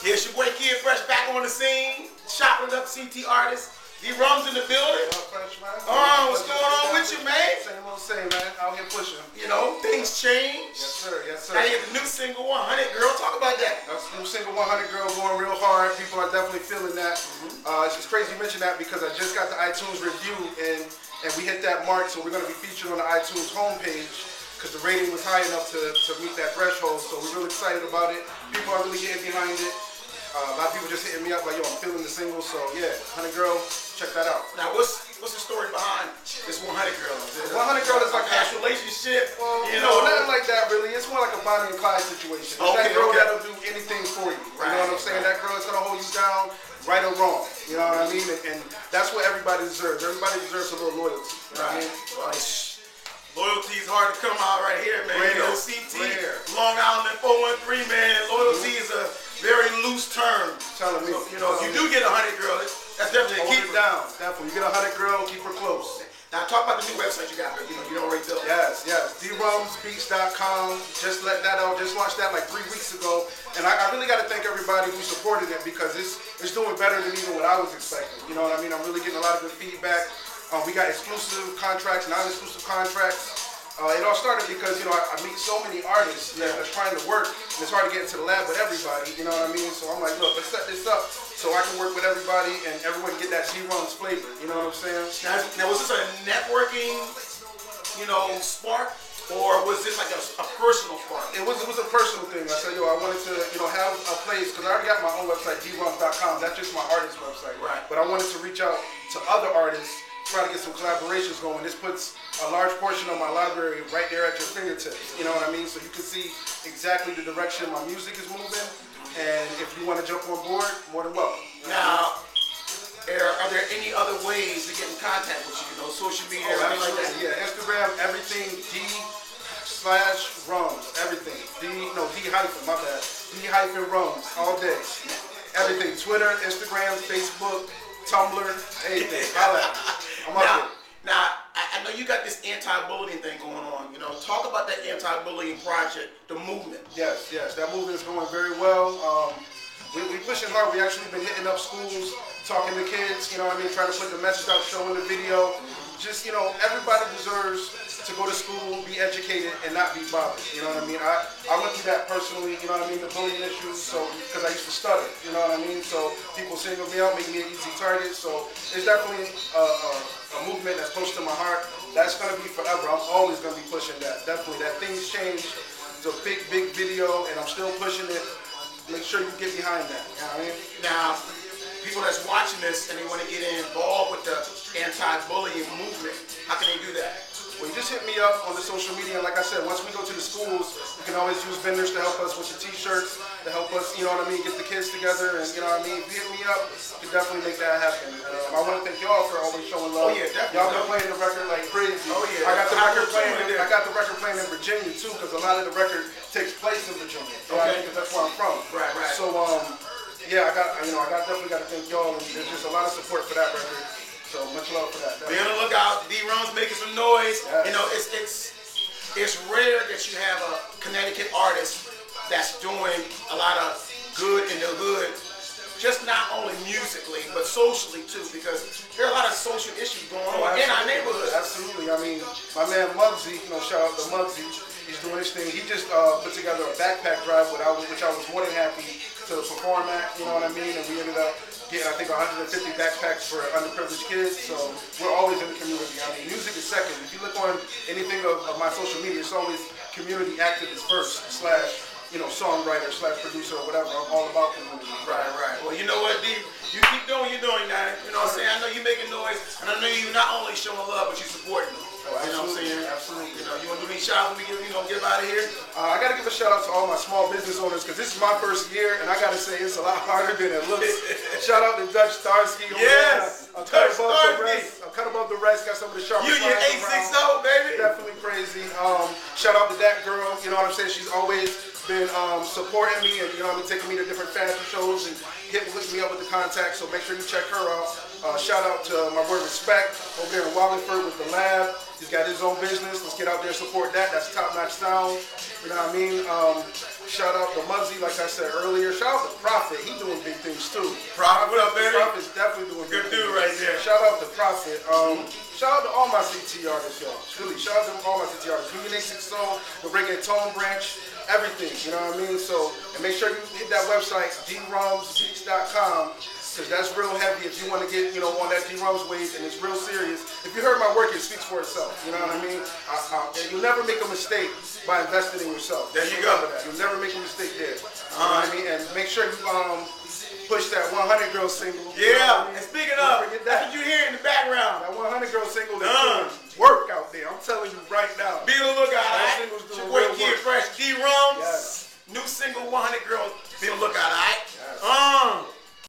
Here's your boy Kid Fresh back on the scene, chopping it up CT artist. D-Rum's in the building. What's going on with you, man? Same old same, man. Out here pushing. You know, things change. Yes, sir. Yes, sir. Now you get the new single 100 Girl. Talk about that. That's the new single 100 Girl going real hard. People are definitely feeling that. It's crazy you mention that because I just got the iTunes review and we hit that mark, so we're going to be featured on the iTunes homepage because the rating was high enough to meet that threshold. So we're really excited about it. People are really getting behind it. A lot of people just hitting me up like, yo, I'm feeling the single. So yeah, 100 Girl, check that out. Now what's the story behind this 100 Girl? 100 Girl is like a past relationship. Well, you know, nothing like that really. It's more like a Bonnie and Clyde situation. It's that girl that'll do anything for you. You know what I'm saying? That girl is gonna hold you down, right or wrong. You know what I mean? And that's what everybody deserves. Everybody deserves a little loyalty. You know what I mean? Loyalty is hard to come out right here, man. Rare, you know, CT, Long Island 413, man. Loyalty is a very loose term. Telling me. So, you know, if you do get 100 Girl, that's definitely a keeper. Hold it down. Definitely. You get 100 Girl, keep her close. Now talk about the new website you got, you know already built. Yes. drumsbeats.com. Just let that out. Just launched that like 3 weeks ago. And I really got to thank everybody who supported it because it's doing better than even what I was expecting. You know what I mean? I'm really getting a lot of good feedback. We got exclusive contracts, non-exclusive contracts. It all started because, you know, I meet so many artists that's trying to work, and it's hard to get into the lab with everybody, you know what I mean? So I'm like, look, let's set this up so I can work with everybody and everyone get that D-Rum's flavor, you know what I'm saying? Now was this a networking, you know, spark, or was this like a personal spark? It was a personal thing. I said, yo, I wanted to, you know, have a place, because I already got my own website, drums.com. That's just my artist website. Right. But I wanted to reach out to other artists, try to get some collaborations going. This puts a large portion of my library right there at your fingertips. You know what I mean? So you can see exactly the direction my music is moving. And if you want to jump on board, more than welcome. Now, are there any other ways to get in contact with you? You know, social media, everything like that? Yeah, Instagram, everything, D/Rums, everything. D-hyphen, my bad. D-Rums, all day. Everything, Twitter, Instagram, Facebook, Tumblr, anything. I'm up here. Now, I know you got this anti-bullying thing going on. You know, talk about that anti-bullying project, the movement. Yes. That movement is going very well. We pushing hard. We actually been hitting up schools, talking to kids. You know what I mean? Trying to put the message out, showing the video. Just, you know, everybody deserves to go to school, be educated, and not be bothered. You know what I mean? I went through that personally. You know what I mean? The bullying issues. So because I used to stutter. You know what I mean? So people single me out, making me an easy target. So it's definitely a movement that's close to my heart. That's going to be forever. I'm always going to be pushing that. Definitely. That things change. It's a big video, and I'm still pushing it. Make sure you get behind that. You know what I mean? Now, people that's watching this and they want to get involved with the anti-bullying movement, how can they do that? Well, you just hit me up on the social media. And like I said, once we go to the schools, you can always use vendors to help us with the t-shirts, to help us, you know what I mean, get the kids together. And, you know what I mean, if you hit me up, you can definitely make that happen. I want to thank y'all for always showing love. Oh, yeah, definitely. Y'all been playing the record like crazy. Oh, yeah. I got the record playing in Virginia, too, because a lot of the record takes place in Virginia. Okay. Because that's where I'm from. Right. So, yeah, I definitely got to thank y'all. And there's just a lot of support for that record. So much love for that. Be on the lookout. D-Rum's making some noise. Yes. You know, it's rare that you have a Connecticut artist that's doing a lot of good in the hood, just not only musically but socially too, because there are a lot of social issues going on in our neighborhood. Absolutely. I mean, my man Muggsy, you know, shout out to Muggsy. He's doing his thing. He just put together a backpack drive, which I was more than happy to perform at. You know what I mean? And we ended up getting, I think, 150 backpacks for underprivileged kids. So we're always in the community. I mean, music is second. If you look on anything of my social media, it's always community activist first, / songwriter / producer or whatever. I'm all about community. Right. Well, you know what, D? You keep doing what you're doing, man. You know what I'm saying? I know you're making noise, and I know you're not only showing love, but you're supporting me. You know what I'm saying? Absolutely. You know, you want to do any shout outs when we get out of here? I got to give a shout out to all my small business owners because this is my first year, and I got to say it's a lot harder than it looks. Shout out to Dutch Starsky. Yes. I'm cut above the rest. Got some of the sharpest. Union 860, baby. Definitely crazy. Shout out to that girl. You know what I'm saying? She's always been supporting me and, you know what I mean, taking me to different fashion shows and hooking me up with the contacts. So make sure you check her out. Shout out to my boy Respect over there in Wallingford with the lab. He's got his own business. Let's get out there and support that. That's top notch sound. You know what I mean? Shout out to Muzzy, like I said earlier. Shout out to Prophet. He doing big things too. Prophet, what up, baby? Prophet's definitely doing Good big dude things. right there. Shout out to Prophet. Shout out to all my CT artists, y'all. Really, shout out to all my CT artists. Basic Soul, the Reggaeton branch, everything. You know what I mean? So, and make sure you hit that website, drumsbeats.com. Because that's real heavy if you want to get, you know, on that D-Rums wave, and it's real serious. If you heard my work, it speaks for itself. You know what I mean? And you'll never make a mistake by investing in yourself. There you go. You'll never make a mistake there. You know what I mean? And make sure you push that 100 Girl single. Yeah. And speaking of, that's what you hear in the background. That 100 Girl single is doing.